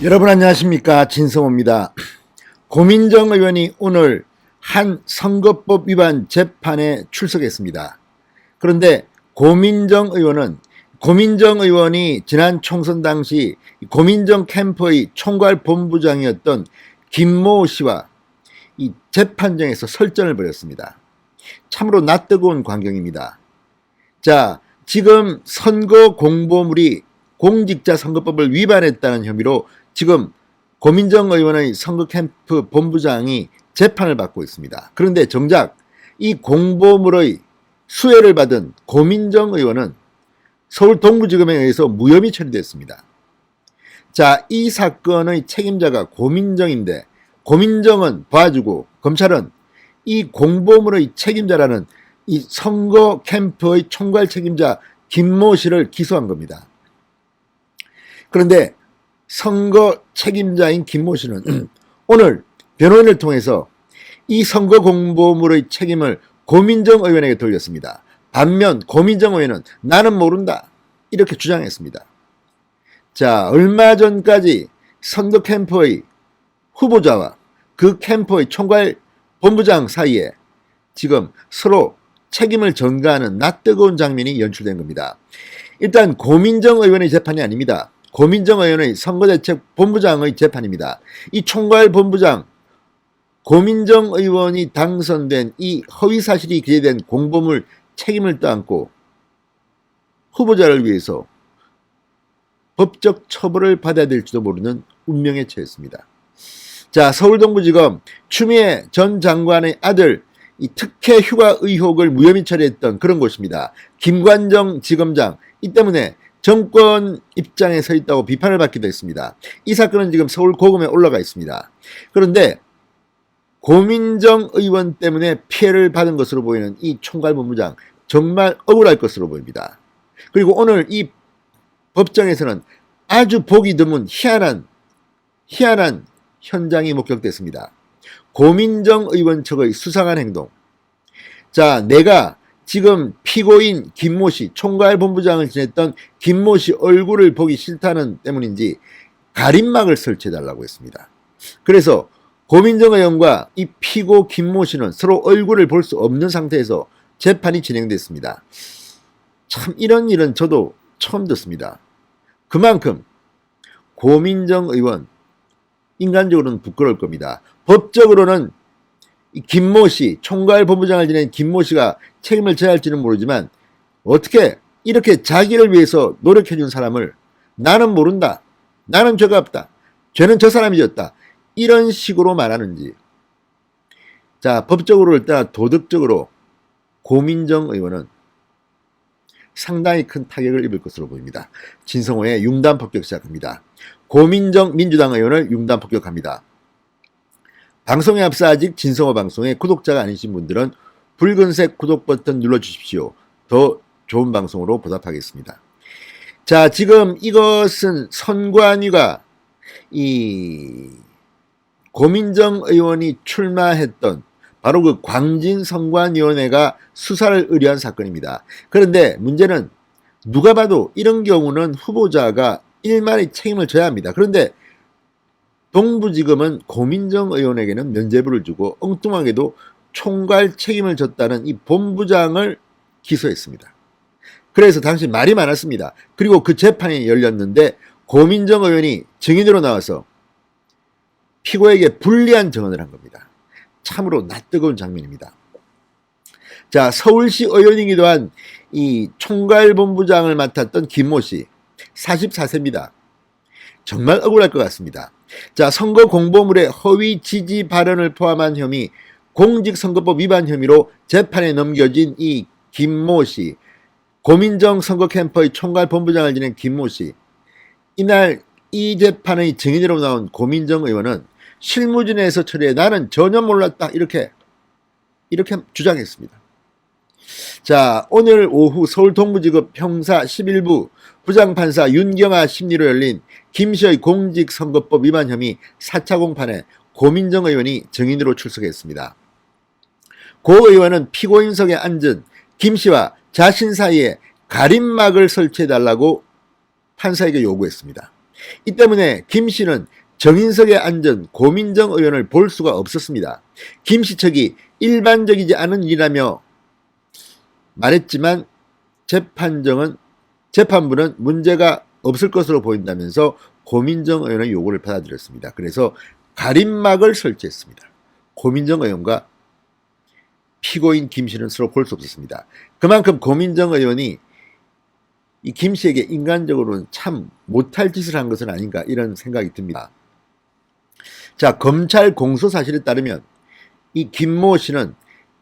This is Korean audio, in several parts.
여러분 안녕하십니까, 진성호입니다. 고민정 의원이 오늘 한 선거법 위반 재판에 출석했습니다. 그런데 고민정 의원이 지난 총선 당시 고민정 캠프의 총괄본부장이었던 김모 씨와 이 재판정에서 설전을 벌였습니다. 참으로 낯뜨거운 광경입니다. 자, 지금 선거 공보물이 공직자 선거법을 위반했다는 혐의로 지금 고민정 의원의 선거 캠프 본부장이 재판을 받고 있습니다. 그런데 정작 이 공보물의 수혜를 받은 고민정 의원은 서울 동부지검에 의해서 무혐의 처리됐습니다. 자, 이 사건의 책임자가 고민정인데 고민정은 봐주고 검찰은 이 공보물의 책임자라는 이 선거 캠프의 총괄 책임자 김모 씨를 기소한 겁니다. 그런데 선거 책임자인 김모 씨는 오늘 변호인을 통해서 이 선거 공보물의 책임을 고민정 의원에게 돌렸습니다. 반면 고민정 의원은 나는 모른다 이렇게 주장했습니다. 자, 얼마 전까지 선거 캠프의 후보자와 그 캠프의 총괄 본부장 사이에 지금 서로 책임을 전가하는 낯뜨거운 장면이 연출된 겁니다. 일단 고민정 의원의 재판이 아닙니다. 고민정 의원의 선거대책본부장의 재판입니다. 이 총괄본부장 고민정 의원이 당선된 이 허위사실이 기재된 공보물 책임을 떠안고 후보자를 위해서 법적 처벌을 받아야 될지도 모르는 운명에 처했습니다. 자, 서울동부지검 추미애 전 장관의 아들 이 특혜 휴가 의혹을 무혐의 처리했던 그런 곳입니다. 김관정 지검장, 이 때문에 정권 입장에 서 있다고 비판을 받기도 했습니다. 이 사건은 지금 서울 고검에 올라가 있습니다. 그런데 고민정 의원 때문에 피해를 받은 것으로 보이는 이 총괄본부장 정말 억울할 것으로 보입니다. 그리고 오늘 이 법정에서는 아주 보기 드문 희한한 현장이 목격됐습니다. 고민정 의원 측의 수상한 행동. 자, 내가 지금 피고인 김모 씨, 총괄본부장을 지냈던 김모 씨 얼굴을 보기 싫다는 때문인지 가림막을 설치해달라고 했습니다. 그래서 고민정 의원과 이 피고 김모 씨는 서로 얼굴을 볼 수 없는 상태에서 재판이 진행됐습니다. 참 이런 일은 저도 처음 듣습니다. 그만큼 고민정 의원 인간적으로는 부끄러울 겁니다. 법적으로는 김모 씨, 총괄본부장을 지낸 김모 씨가 책임을 져야 할지는 모르지만 어떻게 이렇게 자기를 위해서 노력해준 사람을 나는 모른다, 나는 죄가 없다, 죄는 저 사람이 졌다 이런 식으로 말하는지. 자, 법적으로 일단 도덕적으로 고민정 의원은 상당히 큰 타격을 입을 것으로 보입니다. 진성호의 융단 폭격 시작합니다. 고민정 민주당 의원을 융단 폭격합니다. 방송에 앞서 아직 진성호 방송의 구독자가 아니신 분들은 붉은색 구독 버튼 눌러주십시오. 더 좋은 방송으로 보답하겠습니다. 자, 지금 이것은 선관위가 이 고민정 의원이 출마했던 바로 그 광진선관위원회가 수사를 의뢰한 사건입니다. 그런데 문제는 누가 봐도 이런 경우는 후보자가 일말의 책임을 져야 합니다. 그런데 동부지검은 고민정 의원에게는 면죄부를 주고 엉뚱하게도 총괄 책임을 졌다는 이 본부장을 기소했습니다. 그래서 당시 말이 많았습니다. 그리고 그 재판이 열렸는데 고민정 의원이 증인으로 나와서 피고에게 불리한 증언을 한 겁니다. 참으로 낯뜨거운 장면입니다. 자, 서울시 의원이기도 한 이 총괄본부장을 맡았던 김모 씨 44세입니다. 정말 억울할 것 같습니다. 자, 선거 공보물의 허위 지지 발언을 포함한 혐의, 공직선거법 위반 혐의로 재판에 넘겨진 이 김모 씨, 고민정 선거 캠프의 총괄본부장을 지낸 김모 씨, 이날 이 재판의 증인으로 나온 고민정 의원은 실무진에서 처리해 나는 전혀 몰랐다 이렇게 주장했습니다. 자, 오늘 오후 서울 동부지검 형사 11부 부장판사 윤경아 심리로 열린 김씨의 공직선거법 위반 혐의 4차 공판에 고민정 의원이 증인으로 출석했습니다. 고 의원은 피고인석에 앉은 김씨와 자신 사이에 가림막을 설치해달라고 판사에게 요구했습니다. 이 때문에 김 씨는 정인석에 앉은 고민정 의원을 볼 수가 없었습니다. 김 씨 측이 일반적이지 않은 일이라며 말했지만 재판부는 문제가 없을 것으로 보인다면서 고민정 의원의 요구를 받아들였습니다. 그래서 가림막을 설치했습니다. 고민정 의원과 피고인 김 씨는 서로 볼 수 없었습니다. 그만큼 고민정 의원이 이 김 씨에게 인간적으로는 참 못할 짓을 한 것은 아닌가 이런 생각이 듭니다. 자, 검찰 공소 사실에 따르면 이 김모 씨는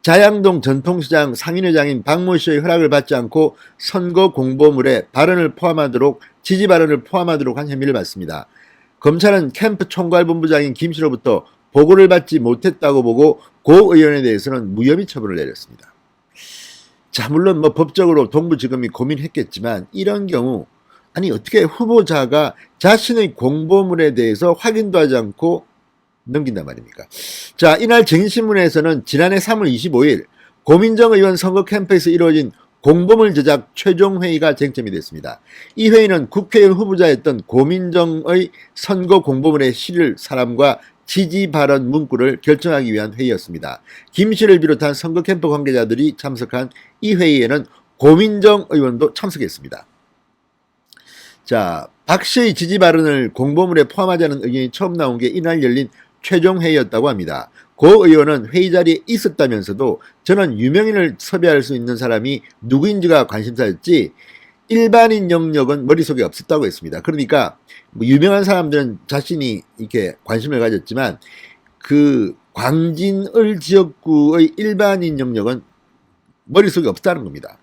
자양동 전통시장 상인회장인 박모 씨의 허락을 받지 않고 선거 공보물에 발언을 포함하도록 지지 발언을 포함하도록 한 혐의를 받습니다. 검찰은 캠프 총괄본부장인 김 씨로부터 보고를 받지 못했다고 보고 고 의원에 대해서는 무혐의 처분을 내렸습니다. 자, 물론 뭐 법적으로 동부지검이 고민했겠지만 이런 경우 아니 어떻게 후보자가 자신의 공보물에 대해서 확인도 하지 않고 넘긴단 말입니까? 자, 이날 정신신문에서는 지난해 3월 25일 고민정 의원 선거 캠프에서 이루어진 공보물 제작 최종 회의가 쟁점이 됐습니다. 이 회의는 국회의원 후보자였던 고민정의 선거 공보물에 실을 사람과 지지 발언 문구를 결정하기 위한 회의였습니다. 김 씨를 비롯한 선거 캠프 관계자들이 참석한 이 회의에는 고민정 의원도 참석했습니다. 자, 박 씨의 지지 발언을 공보물에 포함하자는 의견이 처음 나온 게 이날 열린 최종 회의였다고 합니다. 고 의원은 회의 자리에 있었다면서도 저는 유명인을 섭외할 수 있는 사람이 누구인지가 관심사였지 일반인 영역은 머릿속에 없었다고 했습니다. 그러니까 뭐 유명한 사람들은 자신이 이렇게 관심을 가졌지만 그 광진을 지역구의 일반인 영역은 머릿속에 없다는 겁니다.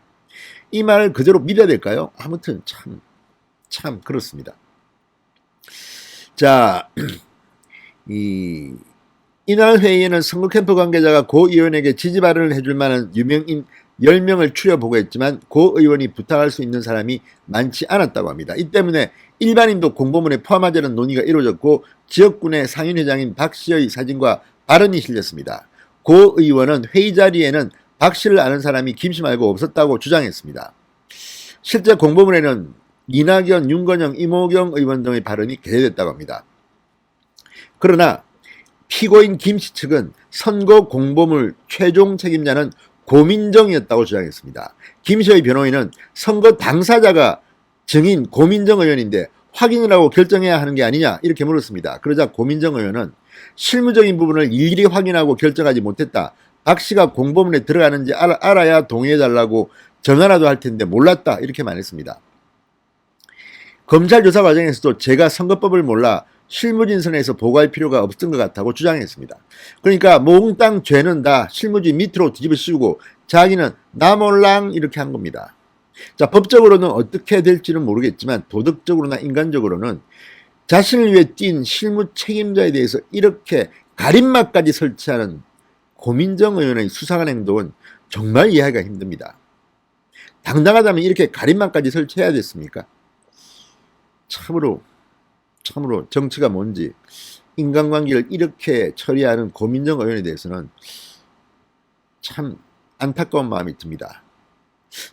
이 말을 그대로 믿어야 될까요? 아무튼 참 그렇습니다. 자, 이날 회의에는 선거 캠프 관계자가 고 의원에게 지지 발언을 해줄 만한 유명인 10명을 추려보고했지만 고 의원이 부탁할 수 있는 사람이 많지 않았다고 합니다. 이 때문에 일반인도 공보문에 포함하자는 논의가 이루어졌고 지역군의 상인회장인 박 씨의 사진과 발언이 실렸습니다. 고 의원은 회의 자리에는 박 씨를 아는 사람이 김 씨 말고 없었다고 주장했습니다. 실제 공보문에는 이낙연, 윤건영, 이모경 의원 등의 발언이 게재됐다고 합니다. 그러나 피고인 김 씨 측은 선거 공보물 최종 책임자는 고민정이었다고 주장했습니다. 김 씨의 변호인은 선거 당사자가 증인 고민정 의원인데 확인을 하고 결정해야 하는 게 아니냐 이렇게 물었습니다. 그러자 고민정 의원은 실무적인 부분을 일일이 확인하고 결정하지 못했다. 박 씨가 공보문에 들어가는지 알아야 동의해달라고 전화라도 할 텐데 몰랐다 이렇게 말했습니다. 검찰 조사 과정에서도 제가 선거법을 몰라 실무진선에서 보고할 필요가 없던 것 같다고 주장했습니다. 그러니까 몽땅 죄는 다 실무진 밑으로 뒤집어 씌우고 자기는 나 몰랑 이렇게 한 겁니다. 자, 법적으로는 어떻게 될지는 모르겠지만 도덕적으로나 인간적으로는 자신을 위해 뛴 실무 책임자에 대해서 이렇게 가림막까지 설치하는 고민정 의원의 수상한 행동은 정말 이해하기가 힘듭니다. 당당하다면 이렇게 가림막까지 설치해야 됐습니까? 참으로 정치가 뭔지 인간관계를 이렇게 처리하는 고민정 의원에 대해서는 참 안타까운 마음이 듭니다.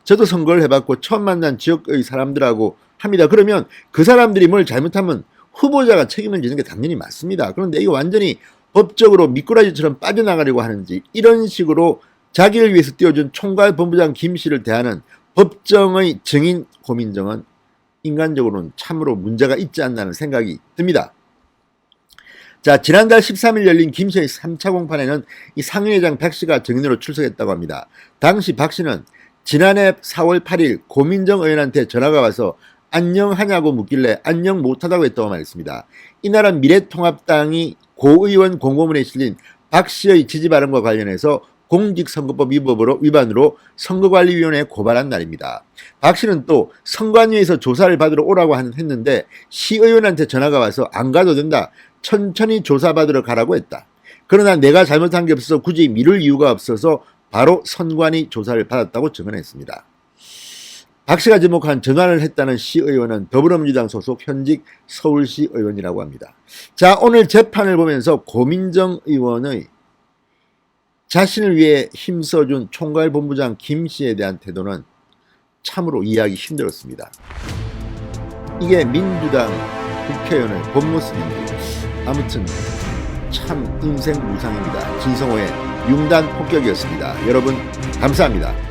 저도 선거를 해봤고 처음 만난 지역의 사람들하고 합니다. 그러면 그 사람들이 뭘 잘못하면 후보자가 책임을 지는 게 당연히 맞습니다. 그런데 이거 완전히 법적으로 미꾸라지처럼 빠져나가려고 하는지 이런 식으로 자기를 위해서 띄워준 총괄본부장 김 씨를 대하는 법정의 증인 고민정은 인간적으로는 참으로 문제가 있지 않나는 생각이 듭니다. 자, 지난달 13일 열린 김 씨의 3차 공판에는 이 상인회장 박 씨가 증인으로 출석했다고 합니다. 당시 박 씨는 지난해 4월 8일 고민정 의원한테 전화가 와서 안녕하냐고 묻길래 안녕 못하다고 했다고 말했습니다. 이날은 미래통합당이 고 의원 공고문에 실린 박 씨의 지지 발언과 관련해서 공직선거법 위반으로 선거관리위원회에 고발한 날입니다. 박 씨는 또 선관위에서 조사를 받으러 오라고 했는데 시의원한테 전화가 와서 안 가도 된다. 천천히 조사받으러 가라고 했다. 그러나 내가 잘못한 게 없어서 굳이 미룰 이유가 없어서 바로 선관위 조사를 받았다고 증언했습니다. 박 씨가 지목한 전화를 했다는 시의원은 더불어민주당 소속 현직 서울시 의원이라고 합니다. 자, 오늘 재판을 보면서 고민정 의원의 자신을 위해 힘써준 총괄본부장 김 씨에 대한 태도는 참으로 이해하기 힘들었습니다. 이게 민주당 국회의원의 본 모습인지 아무튼 참 인생 무상입니다. 진성호의 융단 폭격이었습니다. 여러분 감사합니다.